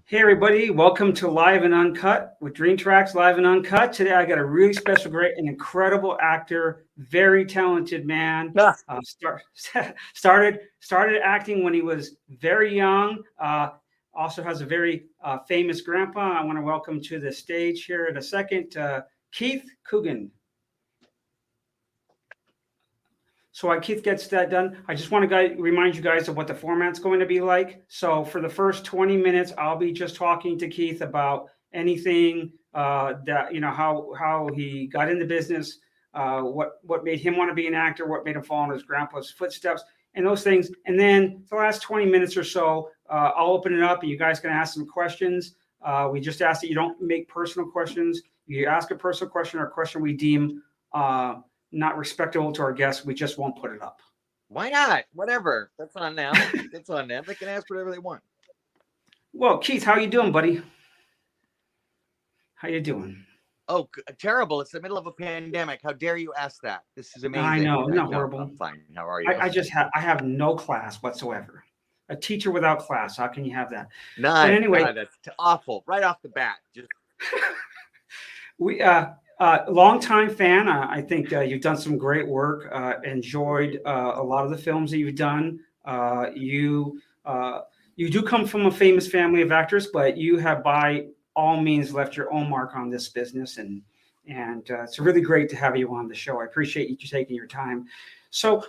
Hey everybody, welcome to Live and Uncut with DreamTraxx Live and Uncut. Today I got a really special, great, and incredible actor, very talented man. Ah, Started acting when he was very young. Also has a very famous grandpa. I want to welcome to the stage here in a second, Keith Coogan. So while Keith gets that done, I just want to remind you guys of what the format's going to be like. So for the first 20 minutes, I'll be just talking to Keith about anything that how he got into business, what made him want to be an actor, what made him follow in his grandpa's footsteps, and those things. And then the last 20 minutes or so, I'll open it up, and you guys can ask some questions. We just ask that you don't make personal questions. You ask a personal question or a question we deem not respectable to our guests, we just won't put it up. why not? Whatever. That's on them. That's on them. They can ask whatever they want. Well, Keith, how you doing, buddy? How you doing? Oh, terrible. It's the middle of a pandemic. How dare you ask that? This is amazing. I know, not horrible. I'm fine. How are you? I have no class whatsoever. A teacher without class. How can you have that? None. But anyway, God, that's awful. Right off the bat. Just we longtime fan. I think you've done some great work. Enjoyed a lot of the films that you've done. You do come from a famous family of actors, but you have by all means left your own mark on this business, and it's really great to have you on the show. I appreciate you taking your time. So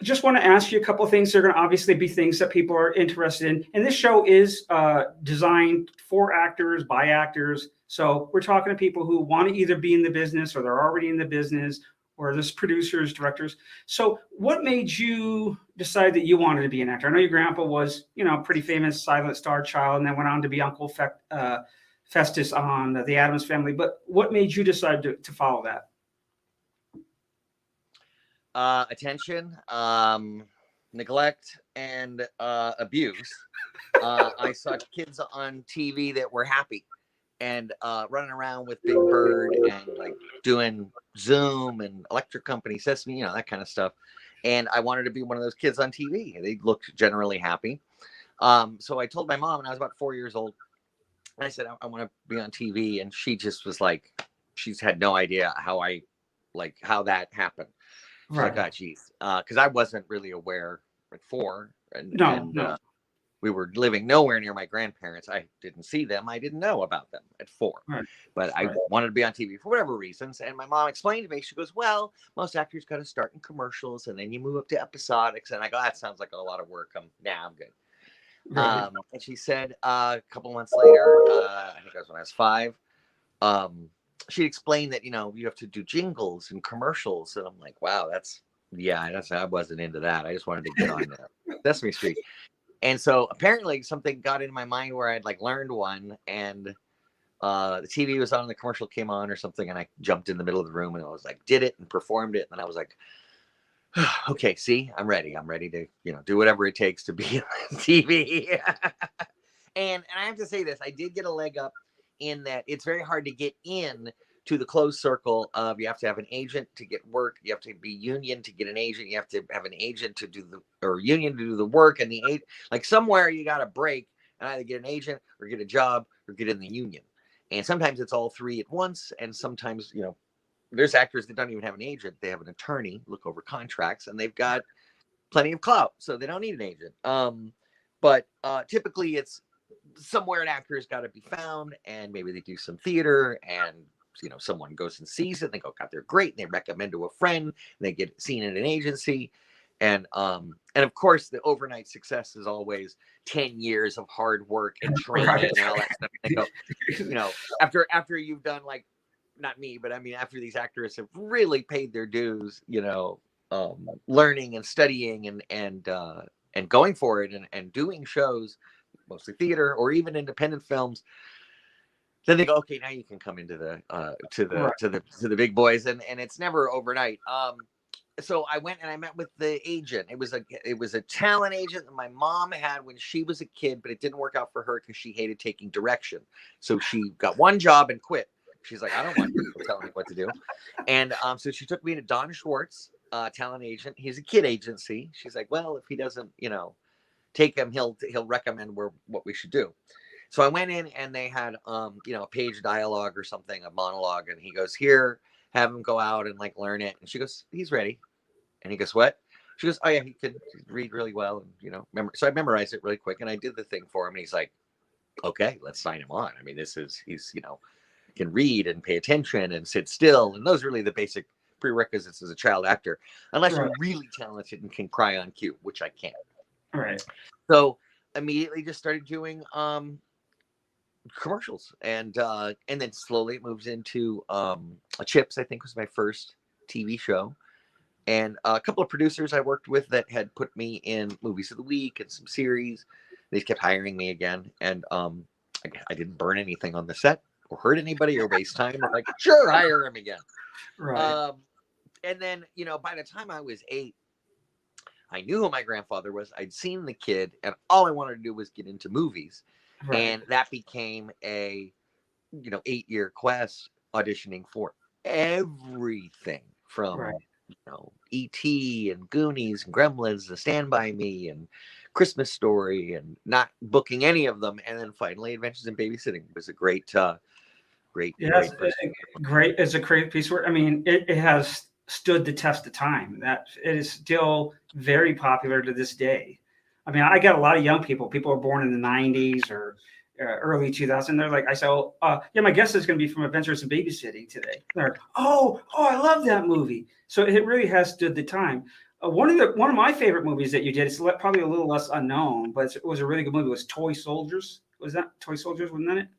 just want to ask you a couple of things. They're going to obviously be things that people are interested in. And this show is designed for actors, by actors. So we're talking to people who want to either be in the business or they're already in the business, or there's producers, directors. So what made you decide that you wanted to be an actor? I know your grandpa was, pretty famous silent star child, and then went on to be Uncle Festus on the Addams Family. But what made you decide to follow that? attention, neglect, and abuse. I saw kids on TV that were happy and running around with Big Bird and like doing Zoom and Electric Company, Sesame, that kind of stuff. And I wanted to be one of those kids on TV. They looked generally happy. So I told my mom, and I was about 4 years old. And I said, I want to be on TV. And she just was like, she's had no idea how that happened. She's Right. like, oh, geez. Because I wasn't really aware at 4. No. We were living nowhere near my grandparents. I didn't see them. I didn't know about them at 4. Right. But I wanted to be on TV for whatever reasons. And my mom explained to me, she goes, well, most actors got to start in commercials and then you move up to episodics. And I go, that sounds like a lot of work. I'm good. Right. And she said a couple months later, I think that was when I was 5, she explained that, you have to do jingles and commercials. And I'm like, wow, I wasn't into that. I just wanted to get on Sesame Street. And so apparently something got in my mind where I'd learned one, and the TV was on, the commercial came on or something, and I jumped in the middle of the room and I was like, did it and performed it. And then I was like, okay, see, I'm ready to, do whatever it takes to be on TV. and I have to say this, I did get a leg up in that it's very hard to get in to the closed circle of, you have to have an agent to get work. You have to be union to get an agent. You have to have an agent to do union to do the work. And somewhere you got to break and either get an agent or get a job or get in the union. And sometimes it's all 3 at once. And sometimes, there's actors that don't even have an agent. They have an attorney look over contracts, and they've got plenty of clout, so they don't need an agent. But typically it's somewhere an actor has got to be found, and maybe they do some theater, and someone goes and sees it, and they go, God, they're great, and they recommend to a friend, and they get seen in an agency. And of course the overnight success is always 10 years of hard work and training and all that stuff. And they go, after you've done, not me, but I mean, after these actors have really paid their dues, learning and studying and going for it and doing shows, mostly theater or even independent films, then they go, okay, now you can come into the big boys, and it's never overnight. So I went and I met with the agent. It was a talent agent that my mom had when she was a kid, but it didn't work out for her because she hated taking direction. So she got one job and quit. She's like, I don't want people telling me what to do. And so she took me to Don Schwartz, talent agent. He's a kid agency. She's like, well, if he doesn't, take him, he'll recommend what we should do. So I went in and they had, a page dialogue or something, a monologue. And he goes, here, have him go out and like learn it. And she goes, he's ready. And he goes, what? She goes, oh yeah, he can read really well. And, so I memorized it really quick and I did the thing for him. And he's like, okay, let's sign him on. I mean, he's can read and pay attention and sit still. And those are really the basic prerequisites as a child actor, unless you're really talented and can cry on cue, which I can't. All right. So immediately just started doing commercials, and then slowly it moves into Chips, I think was my first TV show, and a couple of producers I worked with that had put me in Movies of the Week and some series. They kept hiring me again, and I didn't burn anything on the set or hurt anybody or waste time. I'm like, sure, hire him again. Right. And then, by the time I was 8, I knew who my grandfather was. I'd seen the kid, and all I wanted to do was get into movies. Right. And that became a, 8-year quest, auditioning for everything from, E.T. and Goonies and Gremlins and Stand By Me and Christmas Story, and not booking any of them. And then finally, Adventures in Babysitting was a great, great. Yes, great. It's a great piece of work. I mean, it has stood the test of time. That it is still very popular to this day. I mean, I got a lot of young people. People are born in the 90s or early 2000s. They're like, I say, yeah, my guest is going to be from Adventures in Babysitting today. They're, oh, I love that movie. So it really has stood the time. One of my favorite movies that you did, it's probably a little less unknown, but it was a really good movie. Was Toy Soldiers? Was that Toy Soldiers? Wasn't that it?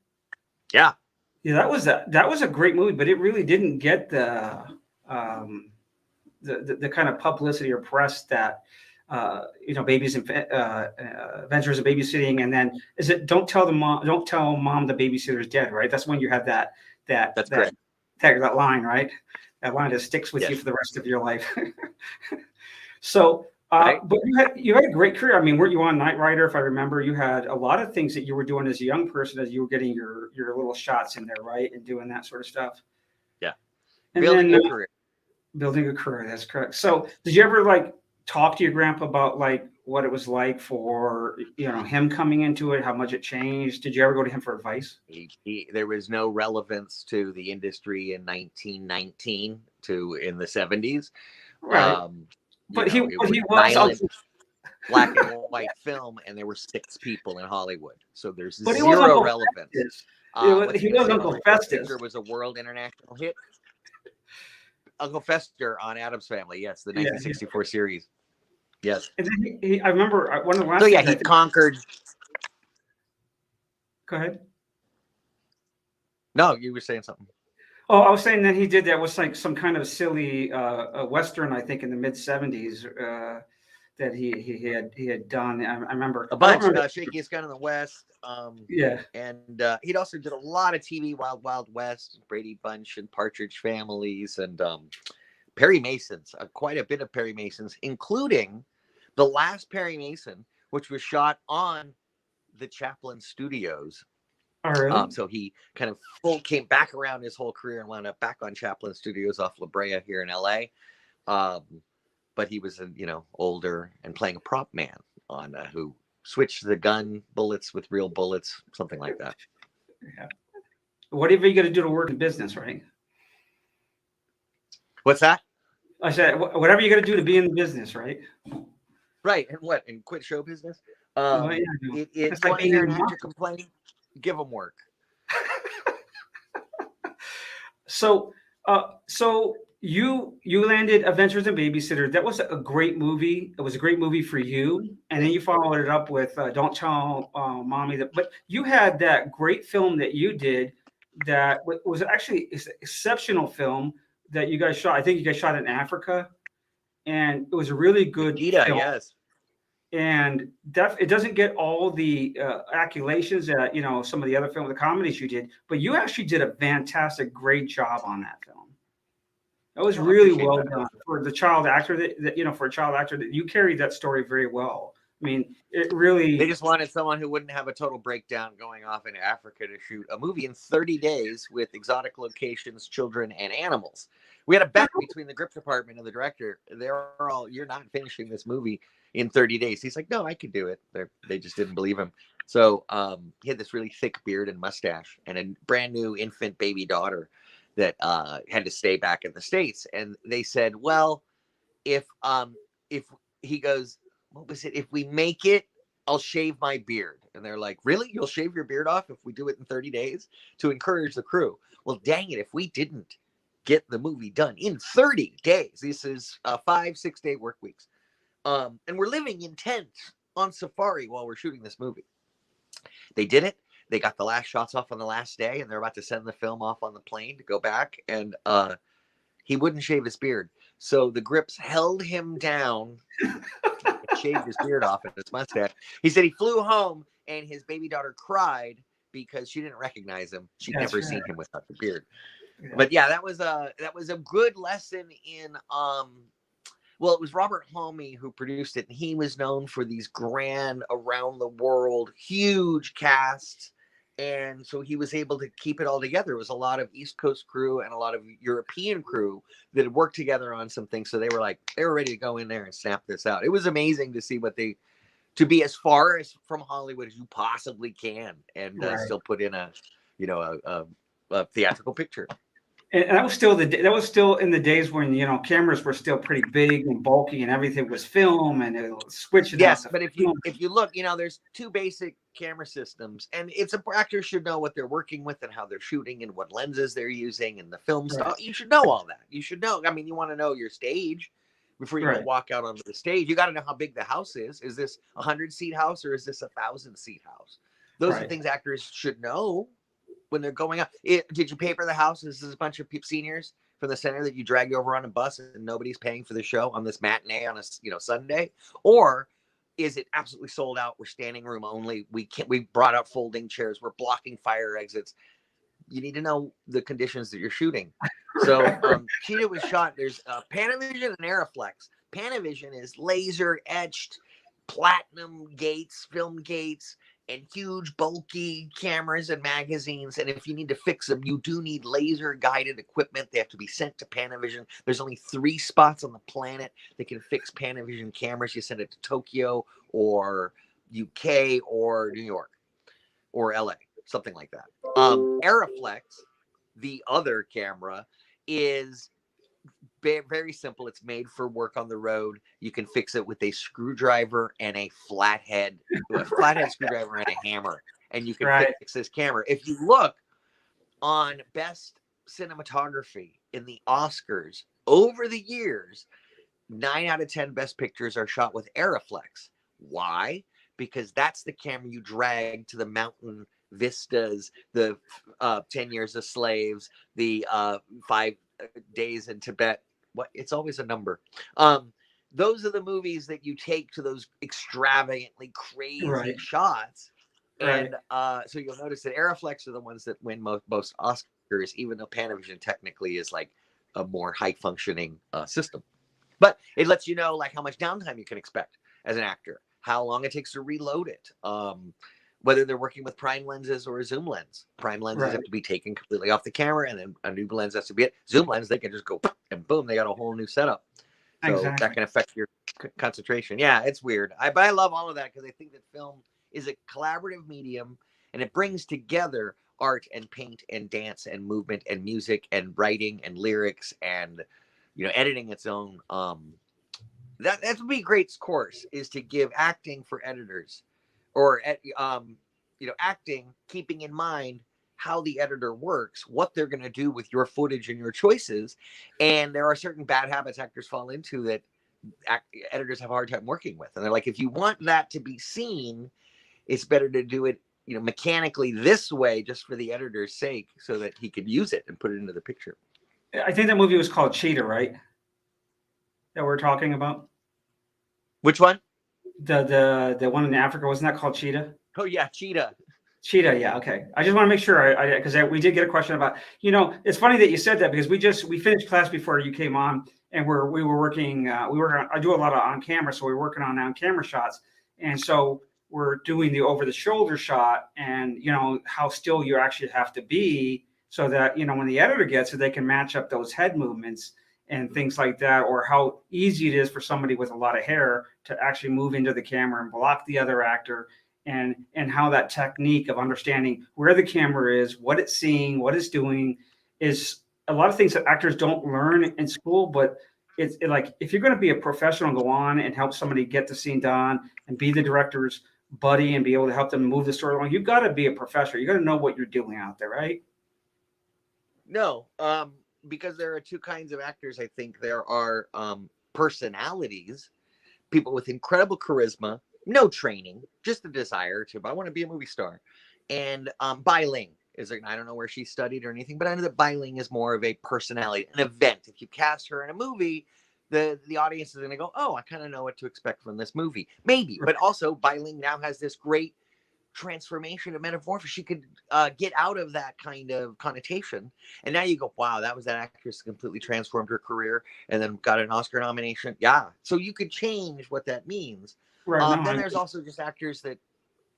Yeah. Yeah, that was a great movie, but it really didn't get the kind of publicity or press that babies and Adventures of Babysitting, and then is it don't tell mom the babysitter's dead, right? That's when you have that line, right? That line that sticks with you for the rest of your life. So. Right. But you had a great career. I mean, weren't you on Knight Rider? If I remember, you had a lot of things that you were doing as a young person as you were getting your little shots in there, right? And doing that sort of stuff. Yeah. And building a career. Building a career. That's correct. So did you ever like talk to your grandpa about like what it was like for, him coming into it, how much it changed? Did you ever go to him for advice? There was no relevance to the industry in 1919 in the 70s. Right. But he was silent, black and white film, and there were 6 people in Hollywood, so there's zero relevance. He was Uncle Festus. It was a world international hit. Uncle Fester on Addams Family, yes, the 1964 series. Yes. And then I remember one of the last. So yeah, he conquered. Go ahead. No, you were saying something. Oh, I was saying that he did that was like some kind of silly Western, I think, in the mid 70s that he had done. I remember a bunch. Shakiest Gun in the West. Yeah, and he'd also did a lot of TV, Wild Wild West, Brady Bunch, and Partridge Families, and Perry Masons. Quite a bit of Perry Masons, including the last Perry Mason, which was shot on the Chaplin Studios. Oh, really? So he kind of came back around his whole career and wound up back on Chaplin Studios off La Brea here in LA. But he was, older and playing a prop man on who switched the gun bullets with real bullets, something like that. Yeah. Whatever you got to do to work in business, right? What's that? I said, whatever you got to do to be in the business, right? Right. And what? And quit show business? It's like like here to complain. Give them work. So you landed Adventures in Babysitter. That was a great movie. It was a great movie for you, and then you followed it up with Don't Tell Mommy That. But you had that great film that you did that was actually an exceptional film that you guys shot. I think you guys shot in Africa, and it was a really good film. Yes. And it doesn't get all the accolations that some of the other films, the comedies you did, but you actually did a fantastic, great job on that film. That was really well done for the child actor for a child actor that you carried that story very well. I mean, it really. They just wanted someone who wouldn't have a total breakdown going off into Africa to shoot a movie in 30 days with exotic locations, children, and animals. We had a bet between the grip department and the director. You're not finishing this movie in 30 days. He's like, no, I could do it. They just didn't believe him. So he had this really thick beard and mustache and a brand new infant baby daughter that had to stay back in the States. And they said, well, if he goes, what was it? If we make it, I'll shave my beard. And they're like, really? You'll shave your beard off if we do it in 30 days to encourage the crew? Well, dang it. If we didn't get the movie done in 30 days, this is 5-6 day work weeks. And we're living in tents on safari while we're shooting this movie. They did it. They got the last shots off on the last day, and they're about to send the film off on the plane to go back. And he wouldn't shave his beard. So the grips held him down and shaved his beard off and his mustache. He said he flew home and his baby daughter cried because she didn't recognize him. She'd never seen him without the beard. Yeah. But yeah, that was a good lesson in well, it was Robert Halmy who produced it, and he was known for these grand, around the world, huge casts. And so he was able to keep it all together. It was a lot of East Coast crew and a lot of European crew that had worked together on some things. So they were ready to go in there and snap this out. It was amazing to see to be as far as from Hollywood as you possibly can and still put in a theatrical picture. And that was still in the days when, cameras were still pretty big and bulky and everything was film and it was switching. Yes, but if you look, there's two basic camera systems, and actors should know what they're working with and how they're shooting and what lenses they're using and the film stuff. You should know all that. You should know. I mean, you want to know your stage before you walk out onto the stage. You got to know how big the house is. Is this 100-seat house or is this 1,000-seat house? Those are things actors should know when they're going out. Did you paper the house? Is this a bunch of seniors from the center that you drag over on a bus and nobody's paying for the show on this matinee on a Sunday? Or is it absolutely sold out? We're standing room only. We brought out folding chairs. We're blocking fire exits. You need to know the conditions that you're shooting. So Cheetah was shot. There's Panavision and Aeroflex. Panavision is laser etched platinum gates, film gates, and huge bulky cameras and magazines. And if you need to fix them, you do need laser guided equipment. They have to be sent to Panavision. There's only 3 spots on the planet that can fix Panavision cameras. You send it to Tokyo or UK or New York or LA, something like that. Aeroflex, the other camera, is very simple. It's made for work on the road. You can fix it with a screwdriver and a flathead screwdriver and a hammer, and you can fix this camera. If you look on best cinematography in the Oscars over the years, 9 out of 10 best pictures are shot with Aeroflex. Why? Because that's the camera you drag to the mountain vistas, the 10 Years a Slaves, the 5 Days in Tibet. It's always a number. Those are the movies that you take to those extravagantly crazy shots. And so you'll notice that Aeroflex are the ones that win most Oscars, even though Panavision technically is like a more high functioning system. But it lets you know how much downtime you can expect as an actor, how long it takes to reload it, whether they're working with prime lenses or a zoom lens. Prime lenses have to be taken completely off the camera, and then a new lens has to be it. Zoom lens, they can just go and boom, they got a whole new setup. So that can affect your concentration. Yeah, it's weird. But I love all of that because I think that film is a collaborative medium, and it brings together art and paint and dance and movement and music and writing and lyrics and editing its own. That would be a great course, is to give acting for editors, or acting keeping in mind how the editor works, what they're going to do with your footage and your choices. And there are certain bad habits actors fall into that editors have a hard time working with. And they're like, if you want that to be seen, it's better to do it mechanically this way, just for the editor's sake, so that he could use it and put it into the picture. I think that movie was called Cheetah, right? That we're talking about. Which one? The one in Africa, wasn't that called Cheetah? Oh yeah, Cheetah. Cheetah, yeah, okay. I just want to make sure, because we did get a question about, it's funny that you said that, because we finished class before you came on, and we were working. I do a lot of on camera, so we're working on camera shots, and so we're doing the over the shoulder shot, and how still you actually have to be, so that when the editor gets it, they can match up those head movements and things like that, or how easy it is for somebody with a lot of hair to actually move into the camera and block the other actor and how that technique of understanding where the camera is, what it's seeing, what it's doing, is a lot of things that actors don't learn in school. But it's like, if you're going to be a professional, go on and help somebody get the scene done and be the director's buddy and be able to help them move the story along, you've got to be a professional. You got to know what you're doing out there, right? No, because there are two kinds of actors. I think there are personalities, people with incredible charisma, no training, just a desire to, I want to be a movie star. And Bai Ling is, I don't know where she studied or anything, but I know that Bai Ling is more of a personality, an event. If you cast her in a movie, the audience is going to go, oh, I kind of know what to expect from this movie. Maybe, but also Bai Ling now has this great transformation of metamorphosis. She could get out of that kind of connotation, and now you go, wow, that was that actress completely transformed her career and then got an Oscar nomination. Yeah, so you could change what that means. Right. Then there's also just actors that,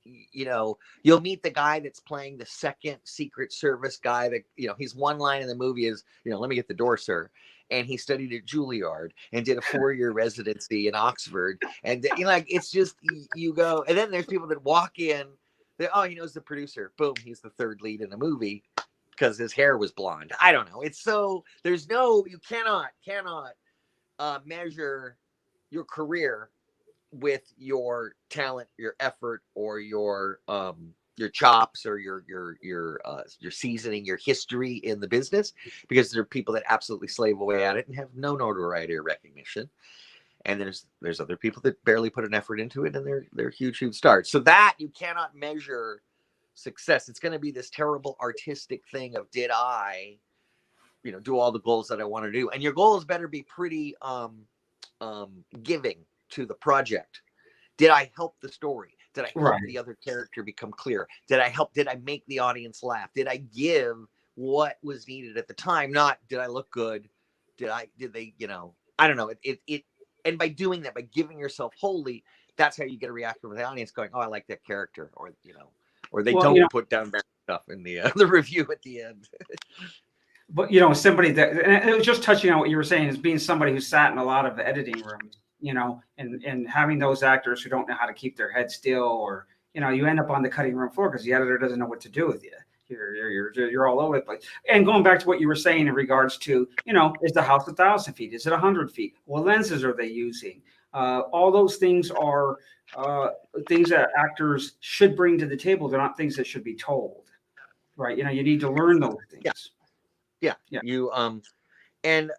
you know, you'll meet the guy that's playing the second Secret Service guy that, you know, his one line in the movie is, you know, let me get the door, sir. And he studied at Juilliard and did a 4-year residency in Oxford. And, you know, like, it's just, you go, and then there's people that walk in, oh, he knows the producer. Boom, he's the third lead in a movie because his hair was blonde. I don't know. It's so, there's no, you cannot measure your career with your talent, your effort, or your chops, or your seasoning, your history in the business, because there are people that absolutely slave away at it and have no notoriety or recognition. And there's other people that barely put an effort into it, and they're huge stars. So that you cannot measure success. It's going to be this terrible artistic thing of, did I, you know, do all the goals that I want to do? And your goals better be pretty giving to the project. Did I help the story? Did I help the other character become clear? Did I make the audience laugh? Did I give what was needed at the time? Not, did I look good? Did they, you know, I don't know. And by doing that, by giving yourself wholly, that's how you get a reaction from the audience going, oh, I like that character. Or, you know, or they don't put down bad stuff in the review at the end. But, you know, somebody that, and it was just touching on what you were saying, is being somebody who sat in a lot of editing rooms, you know, and having those actors who don't know how to keep their head still, or, you know, you end up on the cutting room floor because the editor doesn't know what to do with you. You're all over the place. And going back to what you were saying in regards to, you know, is the house 1,000 feet? Is it 100 feet? What lenses are they using? All those things are things that actors should bring to the table. They're not things that should be told, right? You know, you need to learn those things. Yeah. You and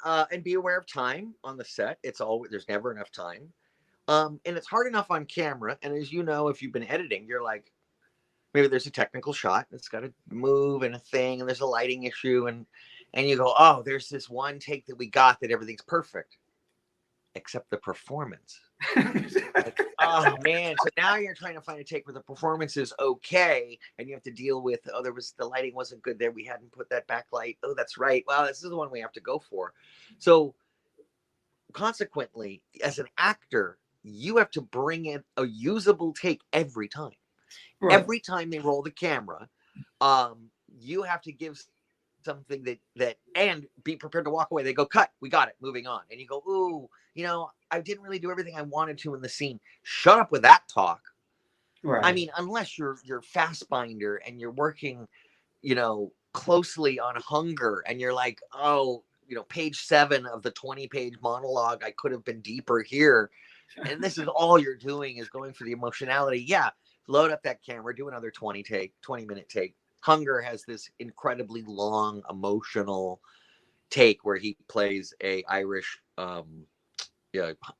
be aware of time on the set. There's never enough time. And it's hard enough on camera. And as you know, if you've been editing, you're like, maybe there's a technical shot that's got to move and a thing, and there's a lighting issue, and you go, oh, there's this one take that we got that everything's perfect, except the performance. Like, oh man, so now you're trying to find a take where the performance is okay, and you have to deal with, oh, the lighting wasn't good there, we hadn't put that backlight, oh, that's right, well, this is the one we have to go for. So consequently, as an actor, you have to bring in a usable take every time. Right. Every time they roll the camera, you have to give something that and be prepared to walk away. They go, cut, we got it, moving on. And you go, ooh, you know, I didn't really do everything I wanted to in the scene. Shut up with that talk. Right. I mean, unless you're Fassbinder and you're working, you know, closely on hunger, and you're like, oh, you know, page 7 of the 20-page monologue, I could have been deeper here. And this is all you're doing is going for the emotionality. Yeah. Load up that camera, do another 20-minute take. Hunger has this incredibly long, emotional take where he plays a Irish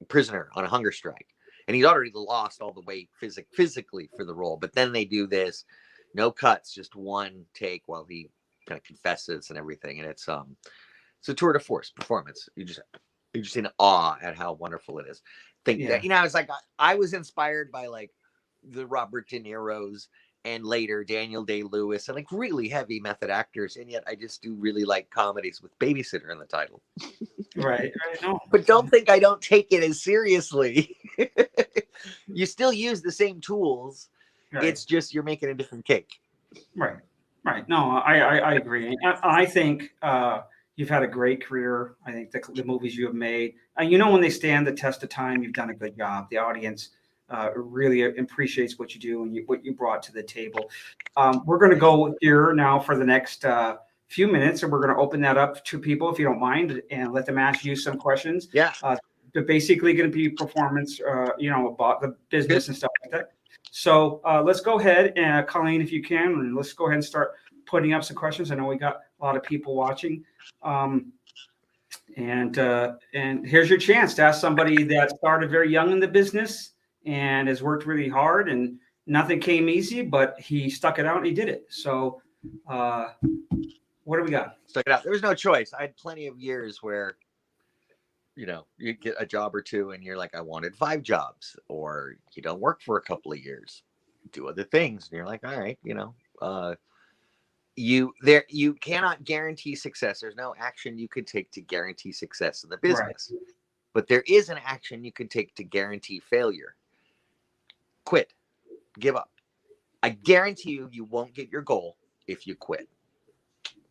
prisoner on a hunger strike. And he's already lost all the weight physically for the role. But then they do this, no cuts, just one take while he kind of confesses and everything. And it's a tour de force performance. You're just in awe at how wonderful it is. That, you know, it's like I was inspired by like the Robert De Niro's and later Daniel Day-Lewis and like really heavy method actors, and yet I just do really like comedies with babysitter in the title. Right. No. But don't think I don't take it as seriously. You still use the same tools. Right. It's just you're making a different cake. Right. No, I agree. I think you've had a great career. I think the movies you have made, you know, when they stand the test of time, you've done a good job. The audience really appreciates what you do and what you brought to the table. We're going to go here now for the next few minutes, and we're going to open that up to people, if you don't mind, and let them ask you some questions. Yeah. They're basically going to be performance, about the business Good. and stuff like that. So let's go ahead and Colleen, if you can, and let's go ahead and start putting up some questions. I know we got a lot of people watching. And here's your chance to ask somebody that started very young in the business and has worked really hard, and nothing came easy, but he stuck it out and he did it. So what do we got? Stuck it out. There was no choice. I had plenty of years where, you get a job or two and you're like, I wanted 5 jobs, or you don't work for a couple of years, do other things. And you're like, all right, you cannot guarantee success. There's no action you could take to guarantee success in the business, right. But there is an action you can take to guarantee failure. Quit, give up. I guarantee you won't get your goal if you quit.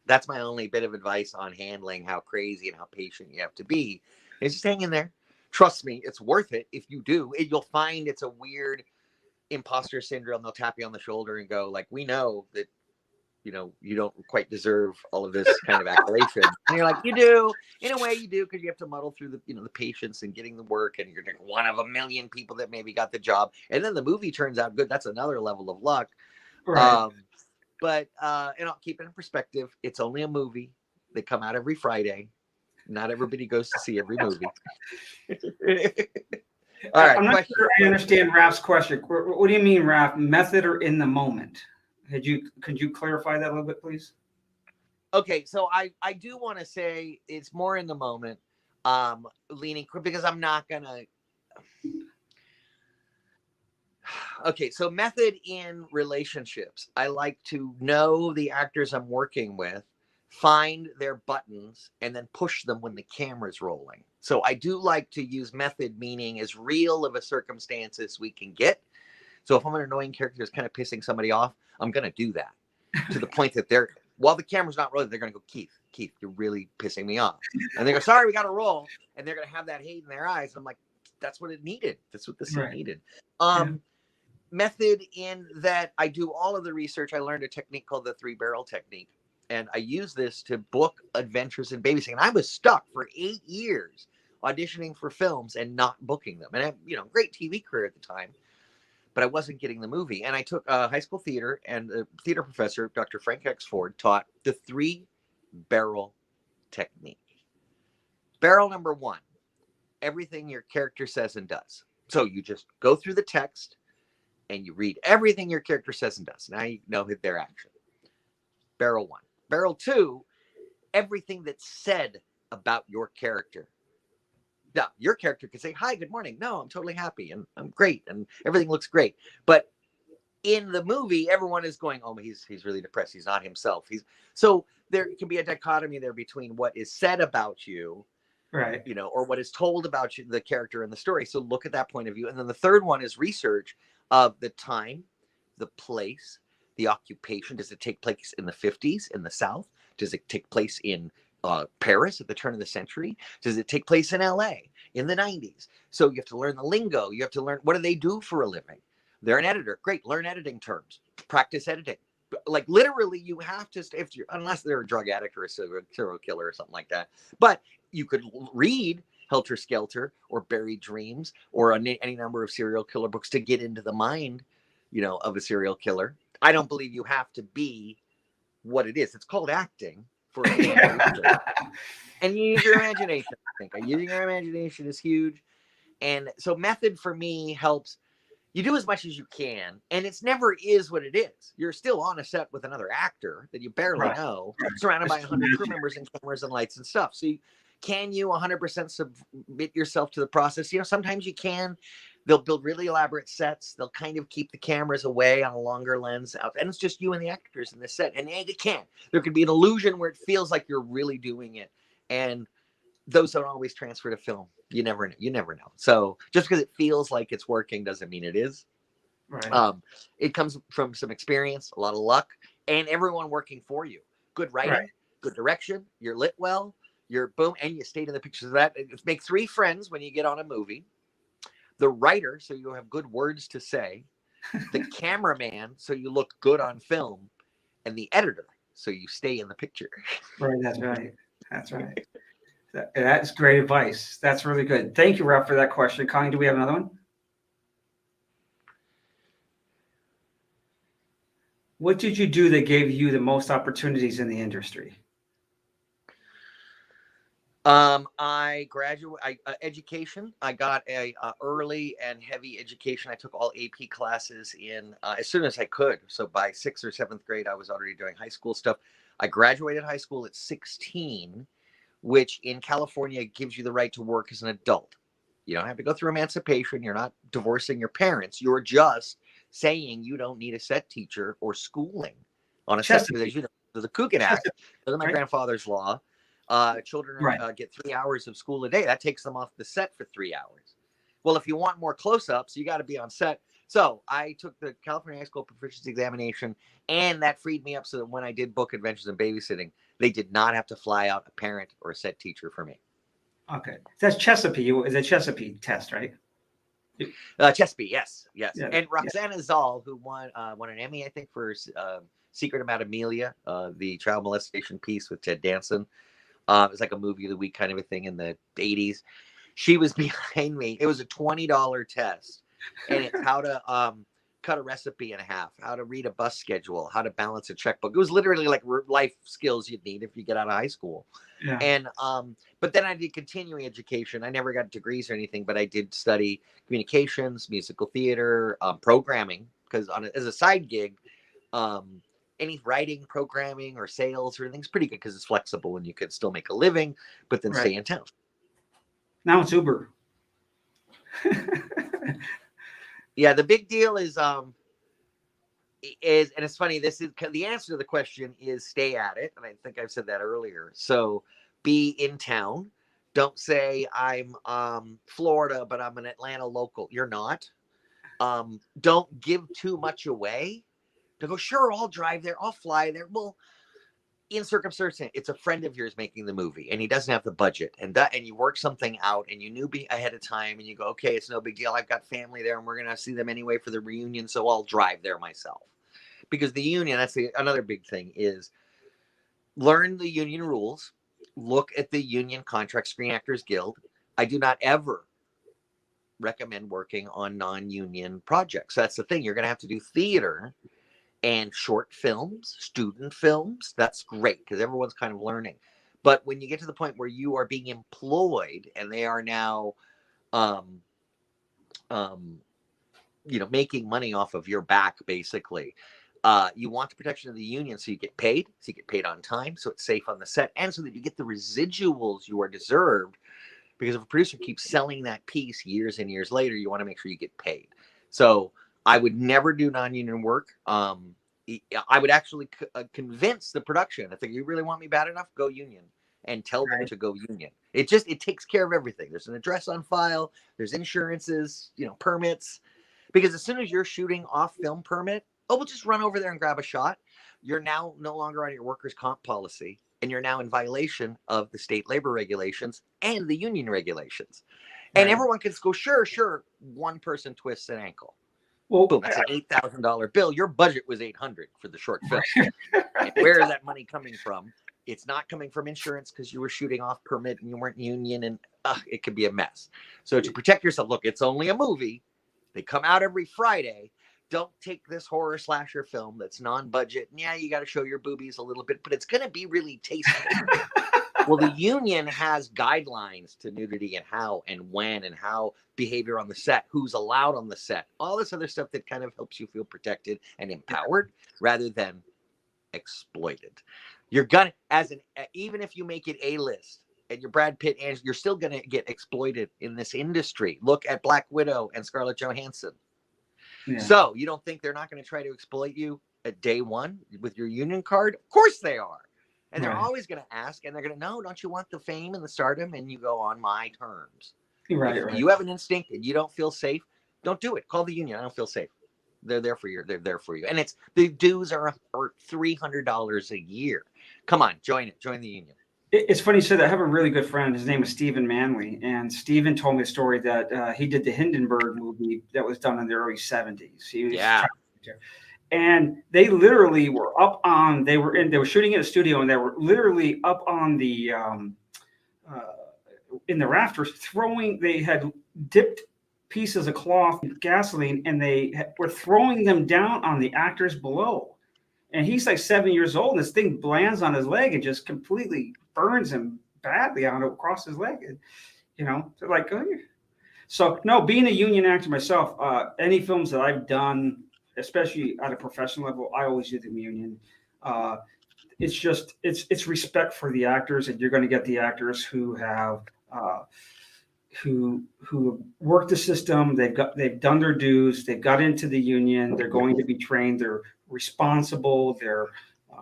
That's my only bit of advice on handling how crazy and how patient you have to be. Is just hang in there. Trust me, it's worth it. If you do, you'll find it's a weird imposter syndrome. They'll tap you on the shoulder and go, like, we know that, you don't quite deserve all of this kind of accolation. And you're like, you do. In a way you do, because you have to muddle through the patience and getting the work, and you're one of a million people that maybe got the job. And then the movie turns out good. That's another level of luck. Right. But and I'll keep it in perspective. It's only a movie. They come out every Friday. Not everybody goes to see every movie. All right. I'm not sure I understand Raf's question. What do you mean, Raf? Method or in the moment? Could you clarify that a little bit, please? Okay, so I do want to say it's more in the moment, leaning, because I'm not gonna. Okay, so method in relationships. I like to know the actors I'm working with, find their buttons, and then push them when the camera's rolling. So I do like to use method, meaning as real of a circumstance as we can get. So if I'm an annoying character that's kind of pissing somebody off, I'm going to do that to the point that while the camera's not rolling, they're going to go, Keith, you're really pissing me off. And they go, sorry, we got to roll. And they're going to have that hate in their eyes. And I'm like, that's what it needed. That's what the scene needed. Method in that I do all of the research. I learned a technique called the 3-barrel technique. And I use this to book adventures in babysitting. And I was stuck for 8 years auditioning for films and not booking them. And I had, great TV career at the time, but I wasn't getting the movie. And I took high school theater, and the theater professor, Dr. Frank X. Ford, taught the 3-barrel technique. Barrel number 1, everything your character says and does. So you just go through the text and you read everything your character says and does. Now you know their action. Barrel 1. Barrel 2, everything that's said about your character. Now, your character could say, hi, good morning. No, I'm totally happy and I'm great and everything looks great. But in the movie, everyone is going, oh, he's really depressed. He's not himself. So there can be a dichotomy there between what is said about you, right, or what is told about you, the character in the story. So look at that point of view. And then the third one is research of the time, the place, the occupation. Does it take place in the 50s in the South? Does it take place in Paris at the turn of the century? Does it take place in LA in the 90s? So you have to learn the lingo. You have to learn, what do they do for a living? They're an editor. Great. Learn editing terms. Practice editing. Like literally you have to, unless they're a drug addict or a serial killer or something like that. But you could read Helter Skelter or Buried Dreams or any number of serial killer books to get into the mind, of a serial killer. I don't believe you have to be what it is. It's called acting. And you use your imagination. I think using your imagination is huge. And so method for me helps you do as much as you can, and it's never is what it is. You're still on a set with another actor that you barely know, surrounded by 100 crew members and cameras and lights and stuff. So can you 100% submit yourself to the process? Sometimes you can. They'll build really elaborate sets. They'll kind of keep the cameras away on a longer lens out, and it's just you and the actors in the set. And it can. There could be an illusion where it feels like you're really doing it, and those don't always transfer to film. You never know. So just because it feels like it's working doesn't mean it is. Right. It comes from some experience, a lot of luck, and everyone working for you. Good writing, good direction. You're lit well. You're boom, and you stayed in the pictures of that. Make 3 friends when you get on a movie. the writer, so you have good words to say, the cameraman, so you look good on film, and the editor, so you stay in the picture. Right. That's right. That's right. That's great advice. That's really good. Thank you, Ralph, for that question. Connie, do we have another one? What did you do that gave you the most opportunities in the industry? Education. I got a early and heavy education. I took all AP classes in as soon as I could. So by 6th or 7th grade, I was already doing high school stuff. I graduated high school at 16, which in California gives you the right to work as an adult. You don't have to go through emancipation. You're not divorcing your parents. You're just saying you don't need a set teacher or schooling on a set. Because, you know, the Coogan Act, my right? grandfather's law, children Right. get 3 hours of school a day. That takes them off the set for 3 hours. Well, if you want more close-ups, you got to be on set. So I took the California High School Proficiency Examination, and that freed me up so that when I did book Adventures in Babysitting, they did not have to fly out a parent or a set teacher for me. Okay. That's Chesapeake. It's a Chesapeake test, right? Chesapeake, yes. Yeah, And Roxana Zoll, who won an Emmy, I think, for Secret About Amelia, the child molestation piece with Ted Danson. It was like a movie of the week kind of a thing in the 80s. She was behind me. It was a $20 test. And it's how to cut a recipe in half, how to read a bus schedule, how to balance a checkbook. It was literally like life skills you'd need if you get out of high school. Yeah. And but then I did continuing education. I never got degrees or anything, but I did study communications, musical theater, programming, because as a side gig, any writing, programming, or sales or anything's pretty good because it's flexible and you can still make a living, but then stay in town. Now it's Uber. Yeah, the big deal is, and it's funny, this is the answer to the question is stay at it. And I think I've said that earlier. So be in town. Don't say I'm Florida, but I'm an Atlanta local. You're not. Don't give too much away. To go, sure, I'll drive there, I'll fly there. Well, in circumstance, it's a friend of yours making the movie, and he doesn't have the budget, and you work something out, and you knew ahead of time, and you go, okay, it's no big deal. I've got family there, and we're gonna see them anyway for the reunion, so I'll drive there myself. Because the union, that's another big thing, is learn the union rules. Look at the union contract, Screen Actors Guild. I do not ever recommend working on non-union projects. That's the thing. You're gonna have to do theater and short films, student films. That's great because everyone's kind of learning. But when you get to the point where you are being employed and they are now, making money off of your back, basically, you want the protection of the union so you get paid on time, so it's safe on the set, and so that you get the residuals you are deserved. Because if a producer keeps selling that piece years and years later, you want to make sure you get paid. So I would never do non-union work. I would actually convince the production, if you really want me bad enough, go union, and tell them to go union. It takes care of everything. There's an address on file. There's insurances, permits. Because as soon as you're shooting off film permit, we'll just run over there and grab a shot. You're now no longer on your workers' comp policy, and you're now in violation of the state labor regulations and the union regulations. And everyone can go, sure. One person twists an ankle. Well, boom, that's an $8,000 bill. Your budget was $800 for the short film. And where is that money coming from? It's not coming from insurance because you were shooting off permit and you weren't union, and it could be a mess. So to protect yourself, look, it's only a movie. They come out every Friday. Don't take this horror slasher film that's non-budget. Yeah, you got to show your boobies a little bit, but it's going to be really tasteful. Well, the union has guidelines to nudity and how and when and how behavior on the set, who's allowed on the set, all this other stuff that kind of helps you feel protected and empowered rather than exploited. You're gonna, even if you make it A-list and you're Brad Pitt, and you're still gonna get exploited in this industry. Look at Black Widow and Scarlett Johansson. Yeah. So you don't think they're not going to try to exploit you at day one with your union card? Of course they are. And they're always going to ask, and they're going to, no, don't you want the fame and the stardom? And you go, on my terms. If you have an instinct and you don't feel safe, don't do it. Call the union. I don't feel safe. They're there for you. They're there for you. And the dues are $300 a year. Come on, join it. Join the union. It's funny you said that. I have a really good friend. His name is Stephen Manley, and Stephen told me a story that he did the Hindenburg movie that was done in the early '70s. He was Yeah. and they literally were up on. They were shooting in a studio, and they were literally up on the uh, in the rafters, throwing. They had dipped pieces of cloth in gasoline, and they were throwing them down on the actors below. And he's like 7 years old, and this thing lands on his leg and just completely burns him badly on across his leg. And, they're like, oh, yeah. So no, being a union actor myself, any films that I've done, especially at a professional level, I always do the union. It's just it's respect for the actors, and you're going to get the actors who have who work the system. They've done their dues. They've got into the union. They're going to be trained. They're responsible. They're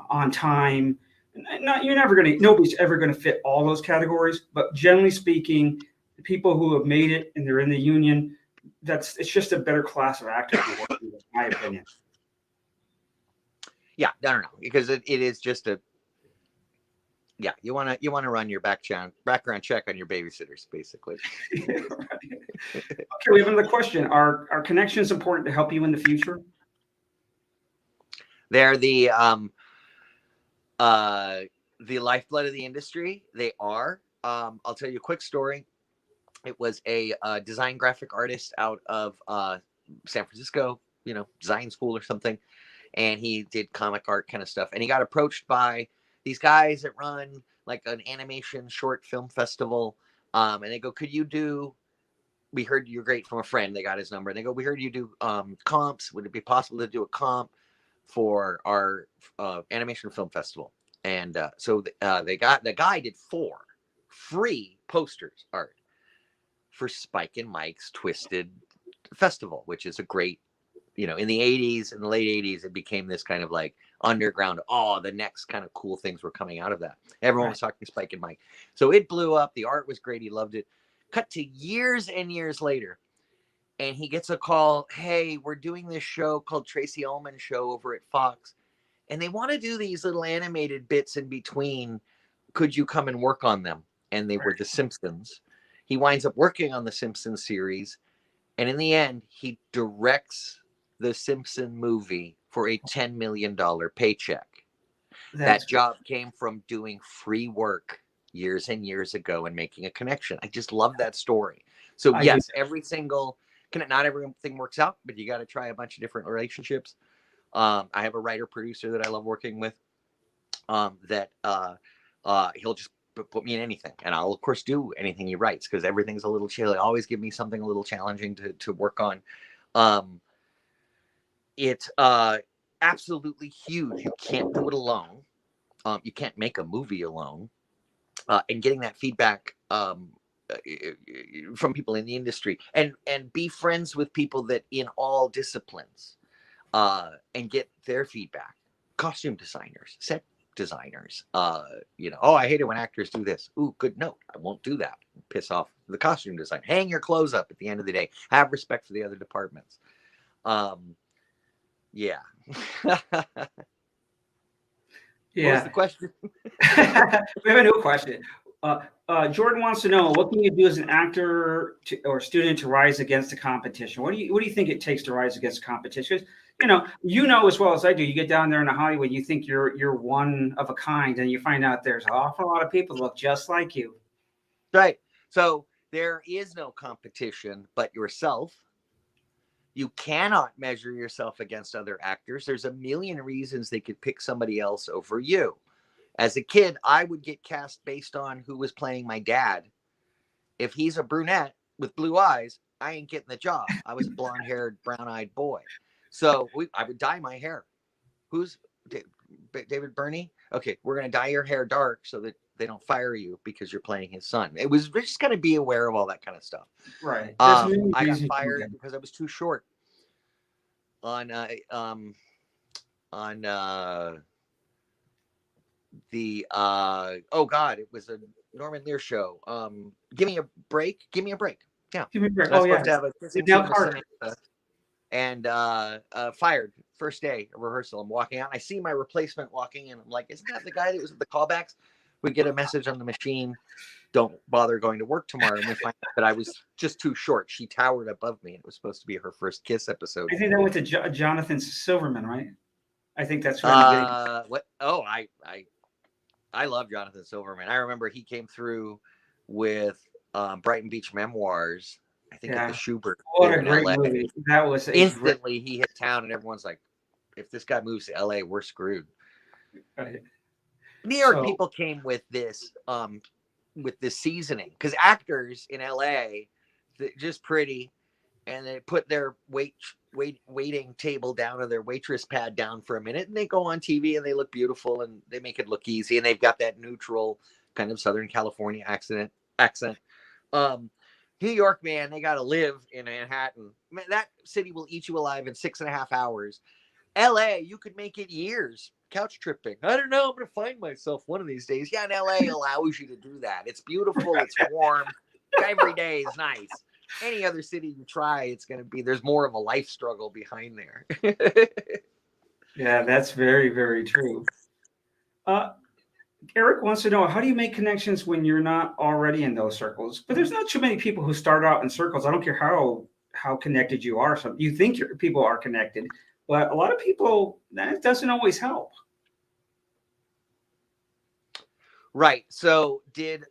on time. Nobody's ever going to fit all those categories. But generally speaking, the people who have made it and they're in the union, it's just a better class of actors, in my opinion. Yeah, no, because it is just you want to run your background check on your babysitters, basically. Okay, we have another question. Are connections important to help you in the future? They're the lifeblood of the industry. They are. I'll tell you a quick story. It was a design graphic artist out of San Francisco, design school or something. And he did comic art kind of stuff. And he got approached by these guys that run like an animation short film festival. And they go, we heard you're great from a friend. They got his number. And they go, we heard you do comps. Would it be possible to do a comp for our animation film festival? And so the guy did 4 free posters art for Spike and Mike's Twisted Festival, which is a great, in the 80s, in the late 80s, it became this kind of like underground, the next kind of cool things were coming out of that. Everyone was talking Spike and Mike. So it blew up. The art was great. He loved it. Cut to years and years later, and he gets a call. Hey, we're doing this show called Tracy Ullman Show over at Fox, and they want to do these little animated bits in between. Could you come and work on them? And they were The Simpsons. He winds up working on the Simpsons series, and in the end, he directs the Simpson movie for a $10 million paycheck. That job came from doing free work years and years ago and making a connection. I just love that story. So yes, not everything works out, but you got to try a bunch of different relationships. I have a writer producer that I love working with. He'll just put me in anything, and I'll of course do anything he writes because everything's a little chilly. Always give me something a little challenging to work on. It's absolutely huge. You can't do it alone. You can't make a movie alone. And getting that feedback from people in the industry, and be friends with people that in all disciplines, and get their feedback. Costume designers, set designers. I hate it when actors do this. Ooh, good note. I won't do that. Piss off the costume design. Hang your clothes up at the end of the day. Have respect for the other departments. Yeah. Yeah. What was the question? We have a new question. Jordan wants to know, what can you do as an actor or student to rise against the competition? What do you think it takes to rise against competition? As well as I do. You get down there in Hollywood, you think you're one of a kind, and you find out there's an awful lot of people that look just like you. Right. So there is no competition but yourself. You cannot measure yourself against other actors. There's a million reasons they could pick somebody else over you. As a kid, I would get cast based on who was playing my dad. If he's a brunette with blue eyes, I ain't getting the job. I was a blonde-haired, brown-eyed boy. So I would dye my hair. Who's David Burney? Okay, we're going to dye your hair dark so that they don't fire you because you're playing his son. It was just got to be aware of all that kind of stuff. Right. I got fired because I was too short on it was a Norman Lear show. Give me a break. Yeah. Give me a break. I was supposed to have a kissing scene with Samantha, and fired first day of rehearsal. I'm walking out, and I see my replacement walking in. I'm like, isn't that the guy that was at the callbacks? We get a message on the machine, don't bother going to work tomorrow. And we find out that I was just too short. She towered above me. It was supposed to be her first kiss episode. I think that went to Jonathan Silverman, right? I think that's right. What? Oh, I love Jonathan Silverman. I remember he came through with Brighton Beach Memoirs. I think at the Schubert. What a great movie! That was instantly he hit town, and everyone's like, "If this guy moves to LA, we're screwed." Right. New York people came with this seasoning, because actors in LA, they're just pretty, and they put their waiting table down or their waitress pad down for a minute, and they go on TV and they look beautiful and they make it look easy, and they've got that neutral kind of Southern California accent. New York, man, they got to live in Manhattan. Man, that city will eat you alive in 6.5 hours. LA, you could make it years couch tripping. I don't know. I'm going to find myself one of these days. Yeah, and LA allows you to do that. It's beautiful. It's warm. Every day is nice. Any other city you try, it's going to be, there's more of a life struggle behind there. Yeah, that's very, very true. Eric wants to know, how do you make connections when you're not already in those circles? But there's not too many people who start out in circles. I don't care how connected you are. So you think people are connected, but a lot of people, that doesn't always help. Right. So if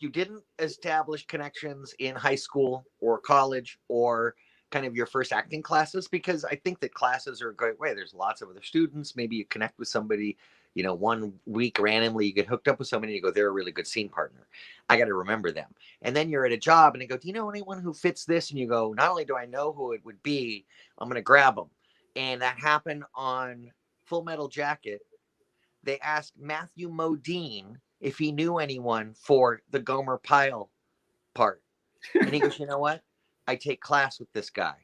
you didn't establish connections in high school or college or kind of your first acting classes, because I think that classes are a great way. There's lots of other students. Maybe you connect with somebody, 1 week randomly, you get hooked up with somebody and you go, they're a really good scene partner. I got to remember them. And then you're at a job and they go, do you know anyone who fits this? And you go, not only do I know who it would be, I'm going to grab them. And that happened on Full Metal Jacket. They asked Matthew Modine if he knew anyone for the Gomer Pyle part. And he goes, you know what? I take class with this guy.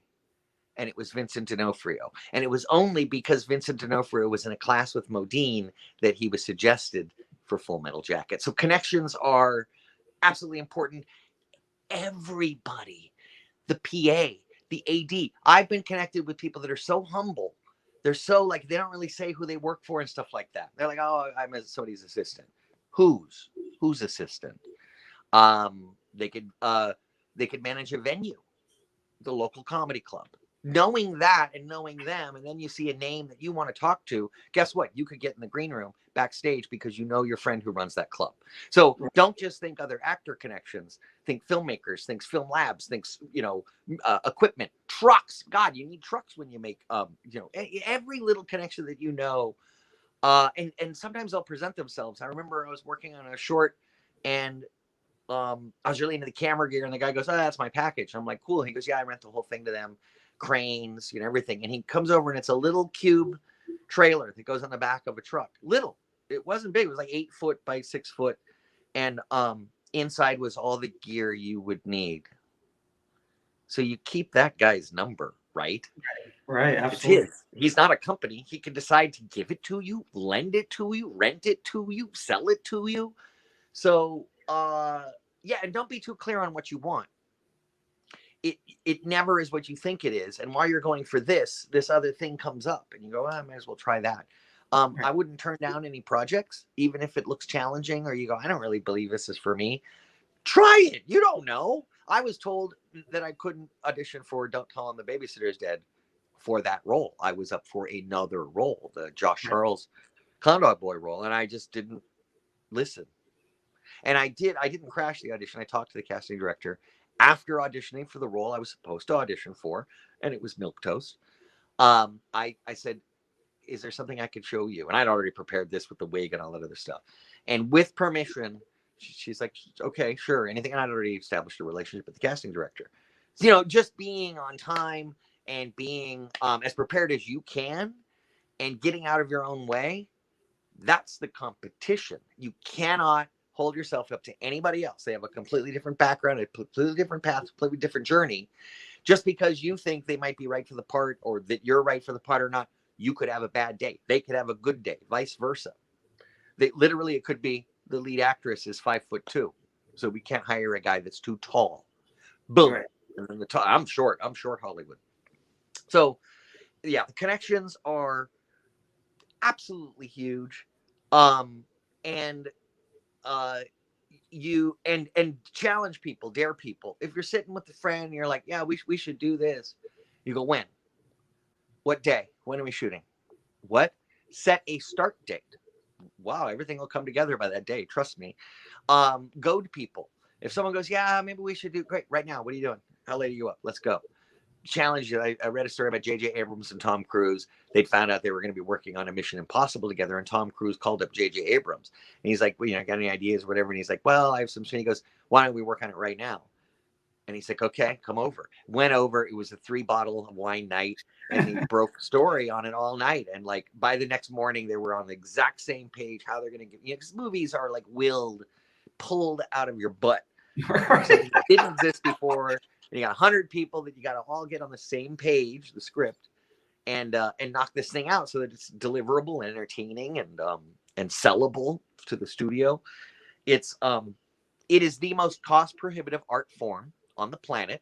And it was Vincent D'Onofrio. And it was only because Vincent D'Onofrio was in a class with Modine that he was suggested for Full Metal Jacket. So connections are absolutely important. Everybody, the PA, the AD. I've been connected with people that are so humble. They're so they don't really say who they work for and stuff like that. They're like, oh, I'm somebody's assistant. Whose assistant? They could manage a venue, the local comedy club. Knowing that and knowing them, and then you see a name that you want to talk to, guess what? You could get in the green room backstage because you know your friend who runs that club. So don't just think other actor connections. Think filmmakers, think film labs, think, equipment, trucks. God, you need trucks when you make, every little connection that and sometimes they'll present themselves. I remember I was working on a short and I was really into the camera gear and the guy goes, oh, that's my package. I'm like, cool. And he goes, yeah, I rent the whole thing to them. Cranes, everything. And he comes over and it's a little cube trailer that goes on the back of a truck. Little. It wasn't big. It was like 8 foot by 6 foot. And inside was all the gear you would need. So you keep that guy's number, right? Right, absolutely. It's his. He's not a company. He can decide to give it to you, lend it to you, rent it to you, sell it to you. So, and don't be too clear on what you want. It never is what you think it is. And while you're going for this other thing comes up and you go, I might as well try that. I wouldn't turn down any projects, even if it looks challenging or you go, I don't really believe this is for me. Try it. You don't know. I was told that I couldn't audition for Don't Tell Him the Babysitter's Dead for that role. I was up for another role, the Josh Charles Condog Boy role. And I just didn't listen. And I didn't crash the audition. I talked to the casting director after auditioning for the role I was supposed to audition for, and it was milquetoast. I said, is there something I could show you? And I'd already prepared this with the wig and all that other stuff. And with permission, she's like, okay, sure. Anything. And I'd already established a relationship with the casting director. So, just being on time and being as prepared as you can and getting out of your own way, that's the competition. You cannot hold yourself up to anybody else. They have a completely different background, a completely different path, a completely different journey. Just because you think they might be right for the part or that you're right for the part or not, you could have a bad day. They could have a good day, vice versa. It could be the lead actress is 5'2", so we can't hire a guy that's too tall. Boom. Right. And then I'm short Hollywood. So yeah, the connections are absolutely huge. and you and challenge people, dare people. If you're sitting with a friend and you're like, yeah, we should do this, you go, when? What day? When are we shooting? What? Set a start date. Wow, everything will come together by that day. Trust me. Go to people. If someone goes, yeah, maybe we should do great right now. What are you doing? How late are you up? Let's go. Challenge you. I read a story about J.J. Abrams and Tom Cruise. They'd found out they were going to be working on a Mission Impossible together, and Tom Cruise called up J.J. Abrams, and he's like, well, got any ideas or whatever? And he's like, well, I have some. He goes, why don't we work on it right now? And he's like, okay, come over. Went over. It was a 3-bottle of wine night, and he broke story on it all night. And like by the next morning, they were on the exact same page how they're going to get. Because movies are like pulled out of your butt. Something that didn't exist before. And you got 100 people that you got to all get on the same page, the script, and knock this thing out so that it's deliverable and entertaining and sellable to the studio. It is the most cost prohibitive art form on the planet.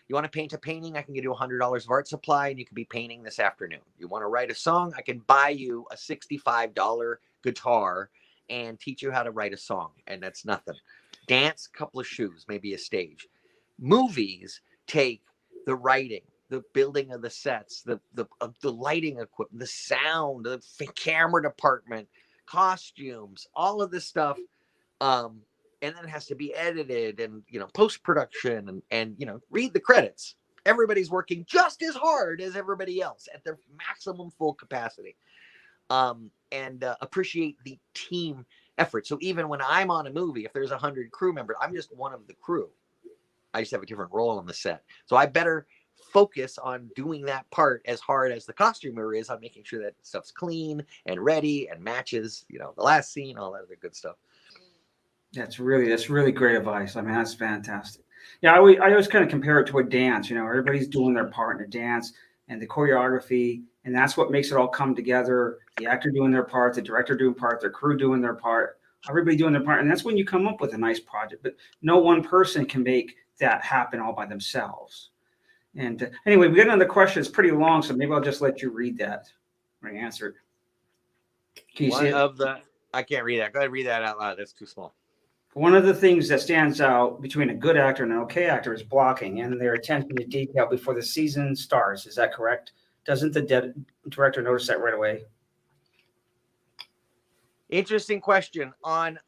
You want to paint a painting, I can give you $100 of art supply and you can be painting this afternoon. You want to write a song, I can buy you a $65 guitar and teach you how to write a song, and that's nothing. Dance, couple of shoes, maybe a stage. Movies take the writing, the building of the sets, the lighting equipment, the sound, the camera department, costumes, all of this stuff. And then it has to be edited and, post-production and read the credits. Everybody's working just as hard as everybody else at their maximum full capacity. And appreciate the team effort. So even when I'm on a movie, if there's 100 crew members, I'm just one of the crew. I just have a different role on the set. So I better focus on doing that part as hard as the costumer is on making sure that stuff's clean and ready and matches, the last scene, all that other good stuff. That's really great advice. I mean, that's fantastic. Yeah, I always kind of compare it to a dance. Everybody's doing their part in a dance and the choreography, and that's what makes it all come together. The actor doing their part, the director doing part, their crew doing their part, everybody doing their part, and that's when you come up with a nice project. But no one person can make that happen all by themselves. And anyway, we got another question. It's pretty long, so maybe I'll just let you read that or answer it. Can you see it? I can't read that. Go ahead and read that out loud. That's too small. One of the things that stands out between a good actor and an okay actor is blocking and their attention to detail before the season starts. Is that correct? Doesn't the director notice that right away? Interesting question. On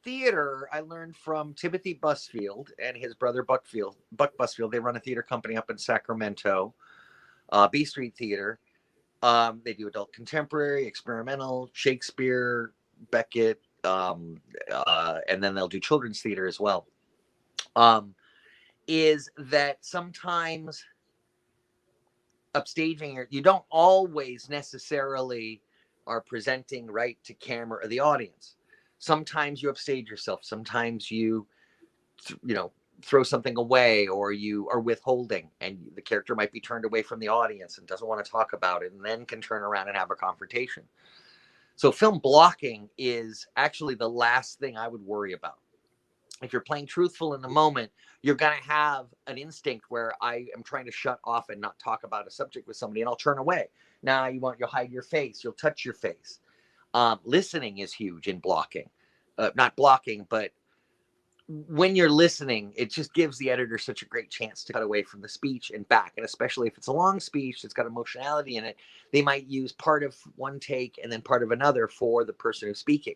theater, I learned from Timothy Busfield and his brother Buck Busfield. They run a theater company up in Sacramento, B Street Theater. They do adult contemporary, experimental, Shakespeare, Beckett, and then they'll do children's theater as well. Is that sometimes upstaging, you don't always necessarily are presenting right to camera or the audience. Sometimes you upstage yourself. Sometimes you throw something away, or you are withholding, and the character might be turned away from the audience and doesn't want to talk about it, and then can turn around and have a confrontation. So film blocking is actually the last thing I would worry about. If you're playing truthful in the moment, you're going to have an instinct where I am trying to shut off and not talk about a subject with somebody, and I'll turn away. Now you'll hide your face. You'll touch your face. Listening is huge in blocking. Not blocking, but when you're listening, it just gives the editor such a great chance to cut away from the speech and back. And especially if it's a long speech that's got emotionality in it, they might use part of one take and then part of another for the person who's speaking.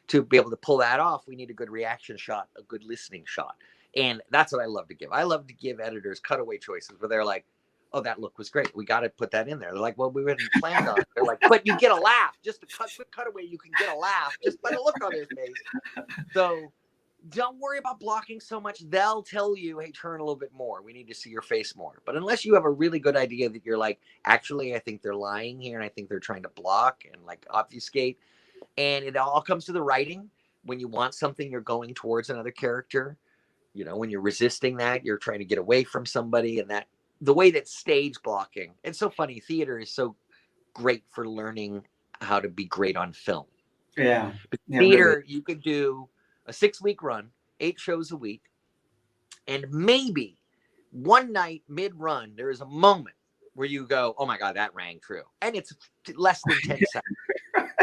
To be able to pull that off, we need a good reaction shot, a good listening shot. And that's what I love to give. I love to give editors cutaway choices where they're like, oh, that look was great. We got to put that in there. They're like, well, we hadn't planned on it. They're like, but you get a laugh. Just a quick cutaway, you can get a laugh just by the look on his face. So don't worry about blocking so much. They'll tell you, hey, turn a little bit more. We need to see your face more. But unless you have a really good idea that you're like, actually, I think they're lying here, and I think they're trying to block and like obfuscate. And it all comes to the writing. When you want something, you're going towards another character. When you're resisting that, you're trying to get away from somebody. And that the way that stage blocking, it's so funny. Theater is so great for learning how to be great on film. Yeah. Theater, really. You could do a 6-week run, 8 shows a week. And maybe one night mid-run, there is a moment where you go, oh my God, that rang true. And it's less than 10 seconds.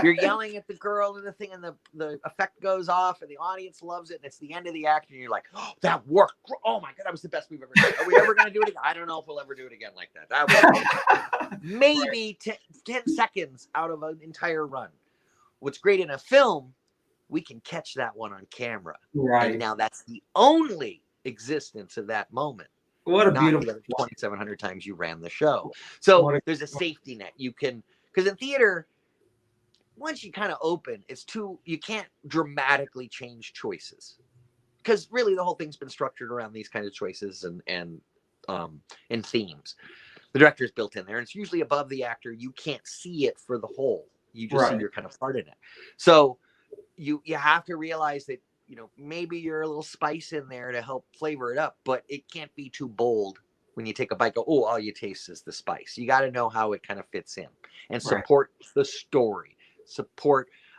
You're yelling at the girl and the thing, and the effect goes off, and the audience loves it, and it's the end of the act, and you're like, oh, that worked. Oh my God, that was the best we've ever done. Are we ever going to do it again? I don't know if we'll ever do it again like that. That was maybe 10 seconds out of an entire run. What's great in a film, we can catch that one on camera. Right. And now that's the only existence of that moment. What a not beautiful the other 2,700 times you ran the show. So there's a safety net. You can, because in theater, once you kind of open, you can't dramatically change choices, because really the whole thing's been structured around these kinds of choices and themes. The director's built in there, and it's usually above the actor. You can't see it for the whole. You just see your kind of part in it. So you have to realize that, you know, maybe you're a little spice in there to help flavor it up, but it can't be too bold. When you take a bite, go, oh, all you taste is the spice. You got to know how it kind of fits in and support the story.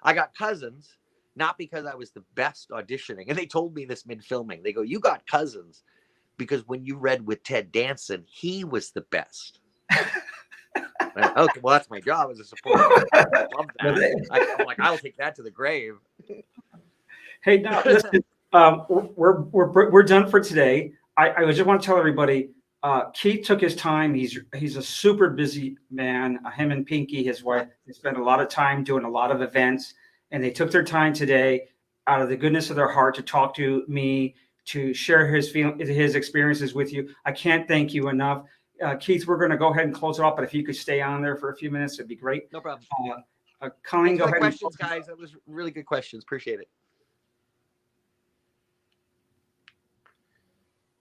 I got cousins, not because I was the best auditioning. And they told me this mid-filming. They go, you got cousins because when you read with Ted Danson, he was the best. Okay, well, that's my job as a supporter. I love that. I'm like, I'll take that to the grave. Hey, now listen, we're done for today. I just want to tell everybody, Keith took his time. He's a super busy man. Him and Pinky, his wife, they spent a lot of time doing a lot of events, and they took their time today out of the goodness of their heart to talk to me, to share his experiences with you. I can't thank you enough. Keith, we're going to go ahead and close it off, but if you could stay on there for a few minutes, it'd be great. No problem. Colleen, go ahead. Questions, guys. That was really good questions. Appreciate it.